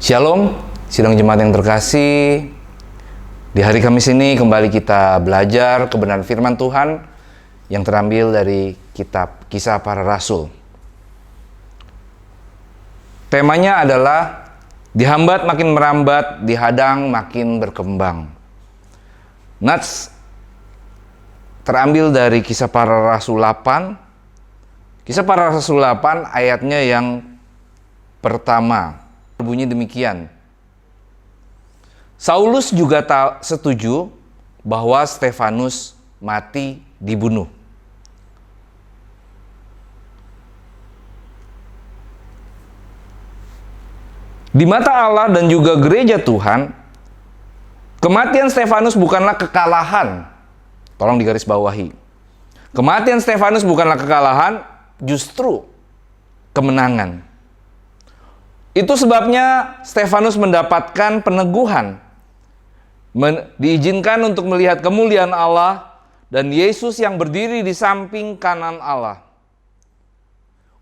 Shalom, sidang jemaat yang terkasih. Di hari Kamis ini kembali kita belajar kebenaran firman Tuhan yang terambil dari kitab Kisah Para Rasul. Temanya adalah dihambat makin merambat, dihadang makin berkembang. Nats terambil dari Kisah Para Rasul 8. Kisah Para Rasul 8 ayatnya yang pertama. Berbunyi demikian. Saulus juga tak setuju bahwa Stefanus mati dibunuh. Di mata Allah dan juga gereja Tuhan, kematian Stefanus bukanlah kekalahan. Tolong digarisbawahi. Kematian Stefanus bukanlah kekalahan, justru kemenangan. Itu sebabnya Stefanus mendapatkan peneguhan, diizinkan untuk melihat kemuliaan Allah dan Yesus yang berdiri di samping kanan Allah.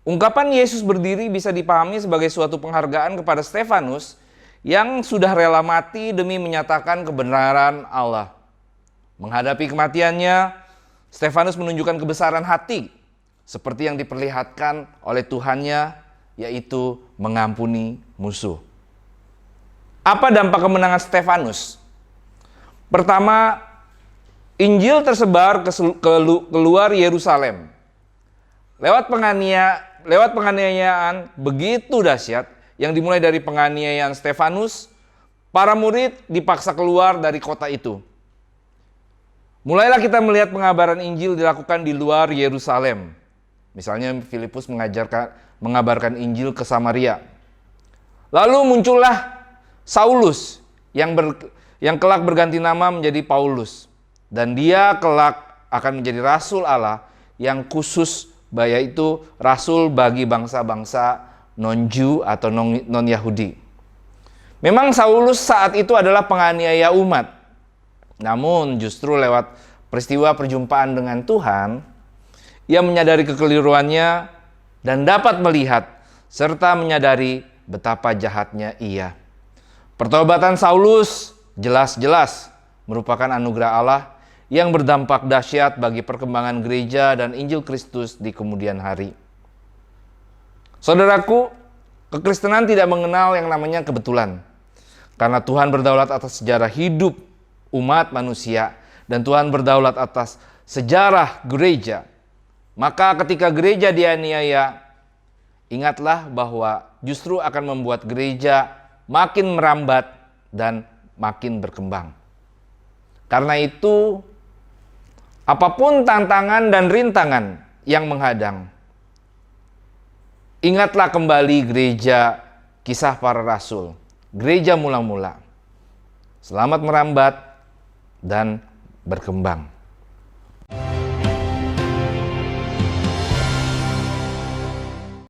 Ungkapan Yesus berdiri bisa dipahami sebagai suatu penghargaan kepada Stefanus yang sudah rela mati demi menyatakan kebenaran Allah. Menghadapi kematiannya, Stefanus menunjukkan kebesaran hati seperti yang diperlihatkan oleh Tuhannya, yaitu mengampuni musuh. Apa dampak kemenangan Stefanus? Pertama, Injil tersebar keluar Yerusalem. Lewat penganiayaan begitu dahsyat yang dimulai dari penganiayaan Stefanus, para murid dipaksa keluar dari kota itu. Mulailah kita melihat pengabaran Injil dilakukan di luar Yerusalem. Misalnya Filipus mengabarkan Injil ke Samaria. Lalu muncullah Saulus yang kelak berganti nama menjadi Paulus. Dan dia kelak akan menjadi rasul Allah yang khusus, yaitu rasul bagi bangsa-bangsa non-Jew atau non-Yahudi. Memang Saulus saat itu adalah penganiaya umat. Namun justru lewat peristiwa perjumpaan dengan Tuhan, ia menyadari kekeliruannya dan dapat melihat serta menyadari betapa jahatnya ia. Pertobatan Saulus jelas-jelas merupakan anugerah Allah yang berdampak dahsyat bagi perkembangan gereja dan Injil Kristus di kemudian hari. Saudaraku, kekristenan tidak mengenal yang namanya kebetulan. Karena Tuhan berdaulat atas sejarah hidup umat manusia dan Tuhan berdaulat atas sejarah gereja. Maka ketika gereja dianiaya, ingatlah bahwa justru akan membuat gereja makin merambat dan makin berkembang. Karena itu, apapun tantangan dan rintangan yang menghadang, ingatlah kembali gereja Kisah Para Rasul, gereja mula-mula. Selamat merambat dan berkembang.